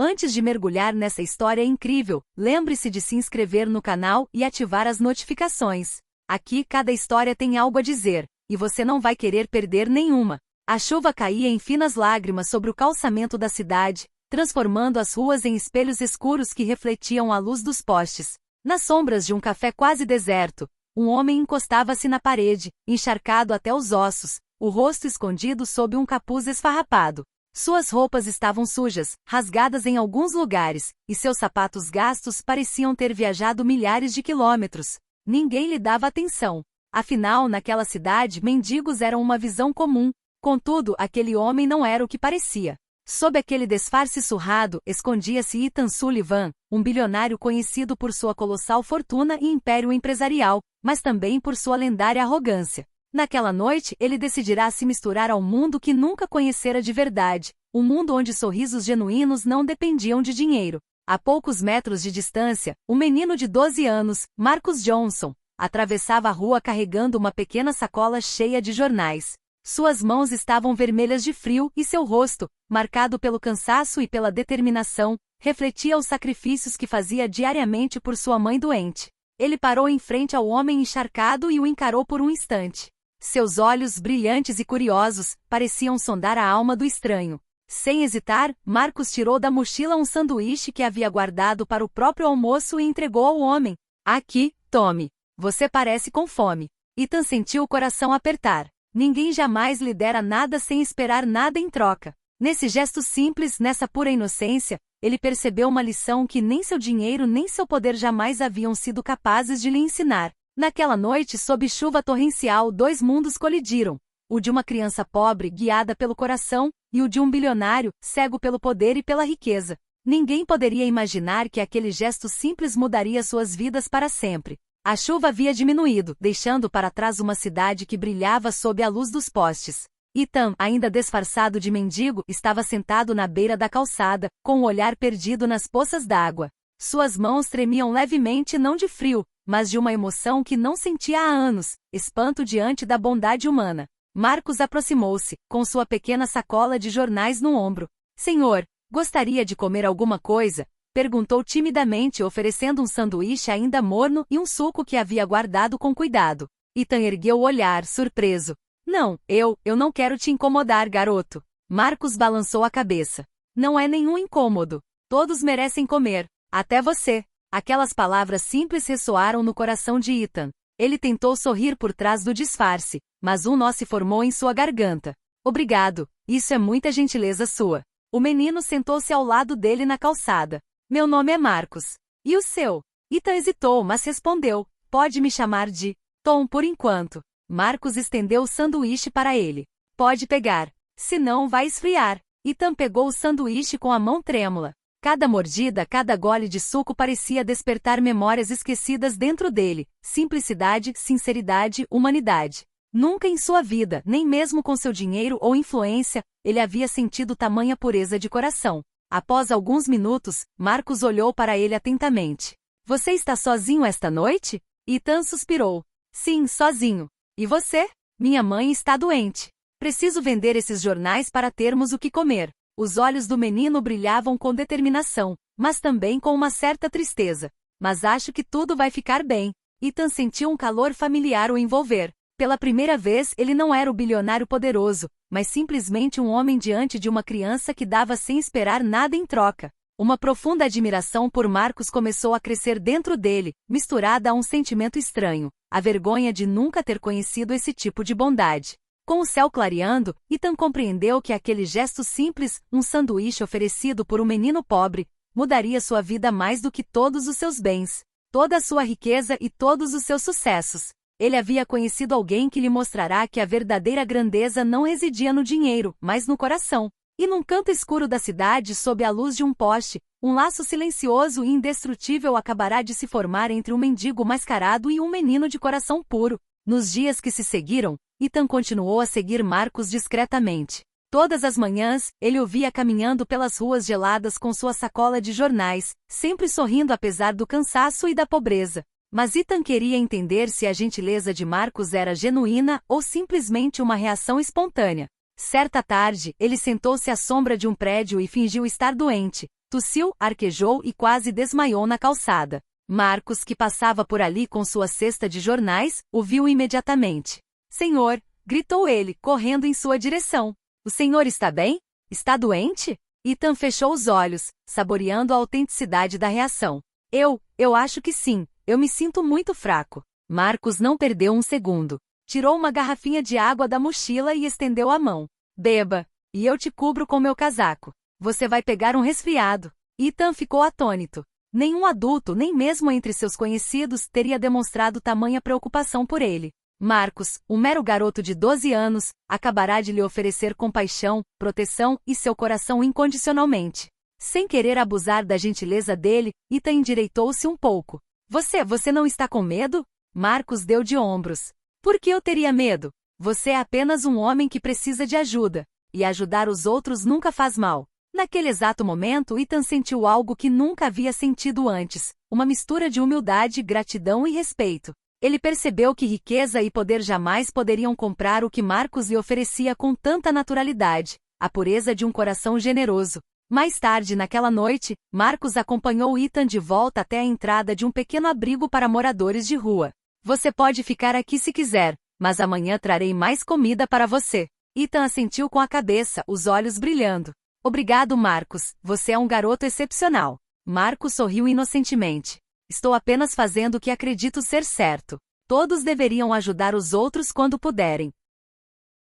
Antes de mergulhar nessa história incrível, lembre-se de se inscrever no canal e ativar as notificações. Aqui cada história tem algo a dizer, e você não vai querer perder nenhuma. A chuva caía em finas lágrimas sobre o calçamento da cidade, transformando as ruas em espelhos escuros que refletiam a luz dos postes. Nas sombras de um café quase deserto, um homem encostava-se na parede, encharcado até os ossos, o rosto escondido sob um capuz esfarrapado. Suas roupas estavam sujas, rasgadas em alguns lugares, e seus sapatos gastos pareciam ter viajado milhares de quilômetros. Ninguém lhe dava atenção. Afinal, naquela cidade, mendigos eram uma visão comum. Contudo, aquele homem não era o que parecia. Sob aquele disfarce surrado, escondia-se Ethan Sullivan, um bilionário conhecido por sua colossal fortuna e império empresarial, mas também por sua lendária arrogância. Naquela noite, ele decidirá se misturar ao mundo que nunca conhecera de verdade, um mundo onde sorrisos genuínos não dependiam de dinheiro. A poucos metros de distância, um menino de 12 anos, Marcus Johnson, atravessava a rua carregando uma pequena sacola cheia de jornais. Suas mãos estavam vermelhas de frio e seu rosto, marcado pelo cansaço e pela determinação, refletia os sacrifícios que fazia diariamente por sua mãe doente. Ele parou em frente ao homem encharcado e o encarou por um instante. Seus olhos, brilhantes e curiosos, pareciam sondar a alma do estranho. Sem hesitar, Marcus tirou da mochila um sanduíche que havia guardado para o próprio almoço e entregou ao homem. Aqui, tome. Você parece com fome. Ethan sentiu o coração apertar. Ninguém jamais lhe dera nada sem esperar nada em troca. Nesse gesto simples, nessa pura inocência, ele percebeu uma lição que nem seu dinheiro nem seu poder jamais haviam sido capazes de lhe ensinar. Naquela noite, sob chuva torrencial, dois mundos colidiram. O de uma criança pobre, guiada pelo coração, e o de um bilionário, cego pelo poder e pela riqueza. Ninguém poderia imaginar que aquele gesto simples mudaria suas vidas para sempre. A chuva havia diminuído, deixando para trás uma cidade que brilhava sob a luz dos postes. Ethan, ainda disfarçado de mendigo, estava sentado na beira da calçada, com o olhar perdido nas poças d'água. Suas mãos tremiam levemente não de frio, mas de uma emoção que não sentia há anos, espanto diante da bondade humana. Marcus aproximou-se, com sua pequena sacola de jornais no ombro. Senhor, gostaria de comer alguma coisa? Perguntou timidamente, oferecendo um sanduíche ainda morno e um suco que havia guardado com cuidado. Ethan ergueu o olhar, surpreso. Não, eu não quero te incomodar, garoto. Marcus balançou a cabeça. Não é nenhum incômodo. Todos merecem comer. Até você. Aquelas palavras simples ressoaram no coração de Ethan. Ele tentou sorrir por trás do disfarce, mas um nó se formou em sua garganta. Obrigado, isso é muita gentileza sua. O menino sentou-se ao lado dele na calçada. Meu nome é Marcus. E o seu? Ethan hesitou, mas respondeu. Pode me chamar de Tom por enquanto. Marcus estendeu o sanduíche para ele. Pode pegar. Senão vai esfriar. Ethan pegou o sanduíche com a mão trêmula. Cada mordida, cada gole de suco parecia despertar memórias esquecidas dentro dele. Simplicidade, sinceridade, humanidade. Nunca em sua vida, nem mesmo com seu dinheiro ou influência, ele havia sentido tamanha pureza de coração. Após alguns minutos, Marcus olhou para ele atentamente. Você está sozinho esta noite? Ethan suspirou. Sim, sozinho. E você? Minha mãe está doente. Preciso vender esses jornais para termos o que comer. Os olhos do menino brilhavam com determinação, mas também com uma certa tristeza. Mas acho que tudo vai ficar bem. Ethan sentiu um calor familiar o envolver. Pela primeira vez, ele não era o bilionário poderoso, mas simplesmente um homem diante de uma criança que dava sem esperar nada em troca. Uma profunda admiração por Marcus começou a crescer dentro dele, misturada a um sentimento estranho, a vergonha de nunca ter conhecido esse tipo de bondade. Com o céu clareando, Ethan compreendeu que aquele gesto simples, um sanduíche oferecido por um menino pobre, mudaria sua vida mais do que todos os seus bens, toda a sua riqueza e todos os seus sucessos. Ele havia conhecido alguém que lhe mostrará que a verdadeira grandeza não residia no dinheiro, mas no coração. E num canto escuro da cidade, sob a luz de um poste, um laço silencioso e indestrutível acabará de se formar entre um mendigo mascarado e um menino de coração puro. Nos dias que se seguiram, Ethan continuou a seguir Marcus discretamente. Todas as manhãs, ele o via caminhando pelas ruas geladas com sua sacola de jornais, sempre sorrindo apesar do cansaço e da pobreza. Mas Ethan queria entender se a gentileza de Marcus era genuína ou simplesmente uma reação espontânea. Certa tarde, ele sentou-se à sombra de um prédio e fingiu estar doente. Tossiu, arquejou e quase desmaiou na calçada. Marcos, que passava por ali com sua cesta de jornais, o viu imediatamente. Senhor, gritou ele, correndo em sua direção. O senhor está bem? Está doente? Ethan fechou os olhos, saboreando a autenticidade da reação. Eu acho que sim, eu me sinto muito fraco. Marcos não perdeu um segundo. Tirou uma garrafinha de água da mochila e estendeu a mão. Beba, e eu te cubro com meu casaco. Você vai pegar um resfriado. Ethan ficou atônito. Nenhum adulto, nem mesmo entre seus conhecidos, teria demonstrado tamanha preocupação por ele. Marcos, um mero garoto de 12 anos, acabará de lhe oferecer compaixão, proteção e seu coração incondicionalmente. Sem querer abusar da gentileza dele, Ethan endireitou-se um pouco. Você não está com medo? Marcos deu de ombros. Por que eu teria medo? Você é apenas um homem que precisa de ajuda. E ajudar os outros nunca faz mal. Naquele exato momento, Ethan sentiu algo que nunca havia sentido antes. Uma mistura de humildade, gratidão e respeito. Ele percebeu que riqueza e poder jamais poderiam comprar o que Marcos lhe oferecia com tanta naturalidade. A pureza de um coração generoso. Mais tarde naquela noite, Marcos acompanhou Ethan de volta até a entrada de um pequeno abrigo para moradores de rua. Você pode ficar aqui se quiser, mas amanhã trarei mais comida para você. Ethan assentiu com a cabeça, os olhos brilhando. Obrigado, Marcos, você é um garoto excepcional. Marcos sorriu inocentemente. Estou apenas fazendo o que acredito ser certo. Todos deveriam ajudar os outros quando puderem.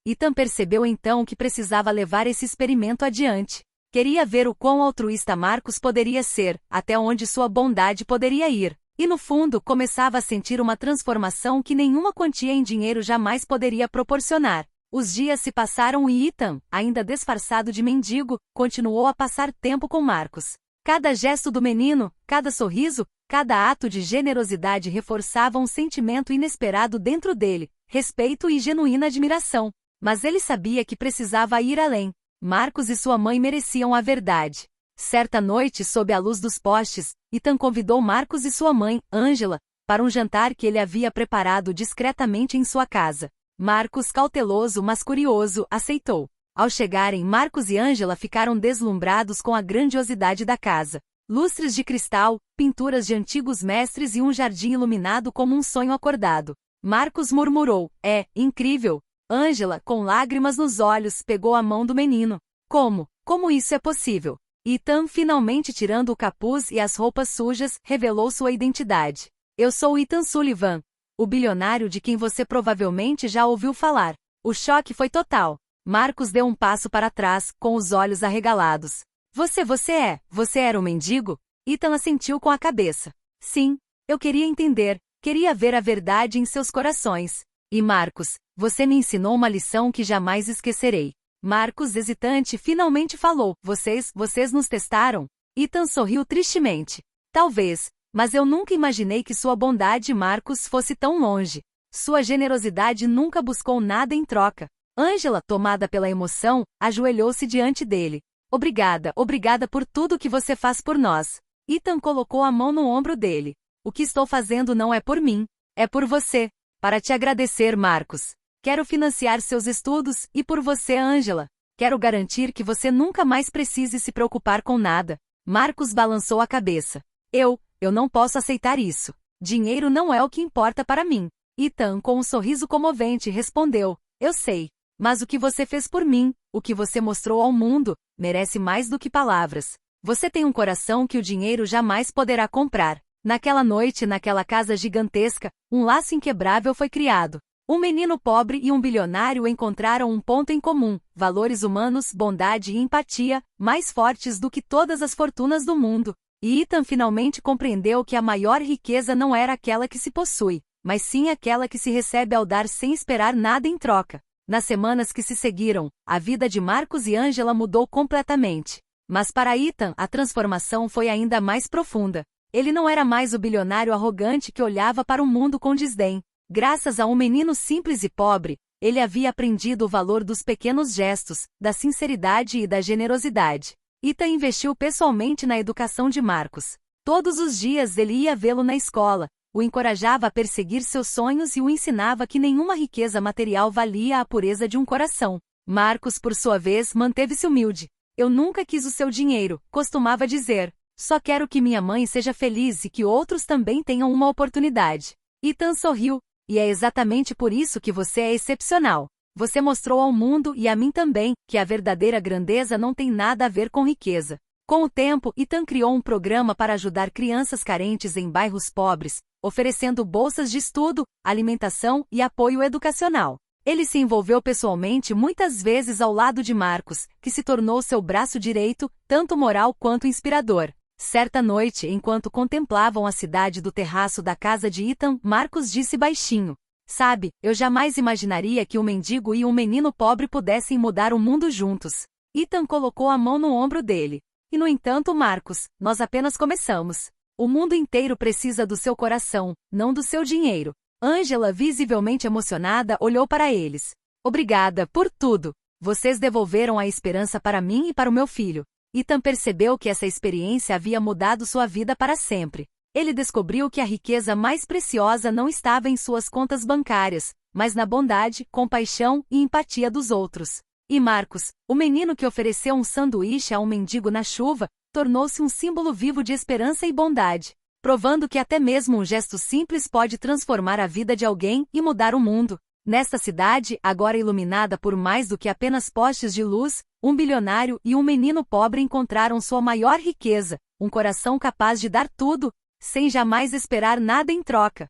Ethan percebeu então que precisava levar esse experimento adiante. Queria ver o quão altruísta Marcos poderia ser, até onde sua bondade poderia ir. E no fundo, começava a sentir uma transformação que nenhuma quantia em dinheiro jamais poderia proporcionar. Os dias se passaram e Ethan, ainda disfarçado de mendigo, continuou a passar tempo com Marcos. Cada gesto do menino, cada sorriso, cada ato de generosidade reforçava um sentimento inesperado dentro dele, respeito e genuína admiração. Mas ele sabia que precisava ir além. Marcos e sua mãe mereciam a verdade. Certa noite, sob a luz dos postes, Ethan convidou Marcos e sua mãe, Angela, para um jantar que ele havia preparado discretamente em sua casa. Marcos, cauteloso mas curioso, aceitou. Ao chegarem, Marcos e Angela ficaram deslumbrados com a grandiosidade da casa. Lustres de cristal, pinturas de antigos mestres e um jardim iluminado como um sonho acordado. Marcos murmurou, incrível. Angela, com lágrimas nos olhos, pegou a mão do menino. Como isso é possível? Ethan, finalmente tirando o capuz e as roupas sujas, revelou sua identidade. Eu sou Ethan Sullivan, o bilionário de quem você provavelmente já ouviu falar. O choque foi total. Marcos deu um passo para trás, com os olhos arregalados. Você era um mendigo? Ethan assentiu com a cabeça. Sim, eu queria entender, queria ver a verdade em seus corações. E Marcos, você me ensinou uma lição que jamais esquecerei. Marcos, hesitante, finalmente falou. Vocês nos testaram? Ethan sorriu tristemente. Talvez, mas eu nunca imaginei que sua bondade, Marcos, fosse tão longe. Sua generosidade nunca buscou nada em troca. Angela, tomada pela emoção, ajoelhou-se diante dele. Obrigada por tudo que você faz por nós. Ethan colocou a mão no ombro dele. O que estou fazendo não é por mim, é por você. Para te agradecer, Marcos. Quero financiar seus estudos, e por você, Angela. Quero garantir que você nunca mais precise se preocupar com nada. Marcos balançou a cabeça. Eu não posso aceitar isso. Dinheiro não é o que importa para mim. Ethan, com um sorriso comovente, respondeu. Eu sei. Mas o que você fez por mim, o que você mostrou ao mundo, merece mais do que palavras. Você tem um coração que o dinheiro jamais poderá comprar. Naquela noite, naquela casa gigantesca, um laço inquebrável foi criado. Um menino pobre e um bilionário encontraram um ponto em comum, valores humanos, bondade e empatia, mais fortes do que todas as fortunas do mundo. E Ethan finalmente compreendeu que a maior riqueza não era aquela que se possui, mas sim aquela que se recebe ao dar sem esperar nada em troca. Nas semanas que se seguiram, a vida de Marcos e Angela mudou completamente. Mas para Ethan, a transformação foi ainda mais profunda. Ele não era mais o bilionário arrogante que olhava para o mundo com desdém. Graças a um menino simples e pobre, ele havia aprendido o valor dos pequenos gestos, da sinceridade e da generosidade. Ethan investiu pessoalmente na educação de Marcos. Todos os dias ele ia vê-lo na escola, o encorajava a perseguir seus sonhos e o ensinava que nenhuma riqueza material valia a pureza de um coração. Marcos, por sua vez, manteve-se humilde. Eu nunca quis o seu dinheiro, costumava dizer. Só quero que minha mãe seja feliz e que outros também tenham uma oportunidade. Ethan sorriu. E é exatamente por isso que você é excepcional. Você mostrou ao mundo e a mim também que a verdadeira grandeza não tem nada a ver com riqueza. Com o tempo, Ethan criou um programa para ajudar crianças carentes em bairros pobres, oferecendo bolsas de estudo, alimentação e apoio educacional. Ele se envolveu pessoalmente muitas vezes ao lado de Marcus, que se tornou seu braço direito, tanto moral quanto inspirador. Certa noite, enquanto contemplavam a cidade do terraço da casa de Ethan, Marcus disse baixinho: "Sabe, eu jamais imaginaria que um mendigo e um menino pobre pudessem mudar o mundo juntos." Ethan colocou a mão no ombro dele. "E no entanto, Marcus, nós apenas começamos. O mundo inteiro precisa do seu coração, não do seu dinheiro." Angela, visivelmente emocionada, olhou para eles. "Obrigada por tudo. Vocês devolveram a esperança para mim e para o meu filho." Ethan percebeu que essa experiência havia mudado sua vida para sempre. Ele descobriu que a riqueza mais preciosa não estava em suas contas bancárias, mas na bondade, compaixão e empatia dos outros. E Marcus, o menino que ofereceu um sanduíche a um mendigo na chuva, tornou-se um símbolo vivo de esperança e bondade, provando que até mesmo um gesto simples pode transformar a vida de alguém e mudar o mundo. Nesta cidade, agora iluminada por mais do que apenas postes de luz, um bilionário e um menino pobre encontraram sua maior riqueza, um coração capaz de dar tudo, sem jamais esperar nada em troca.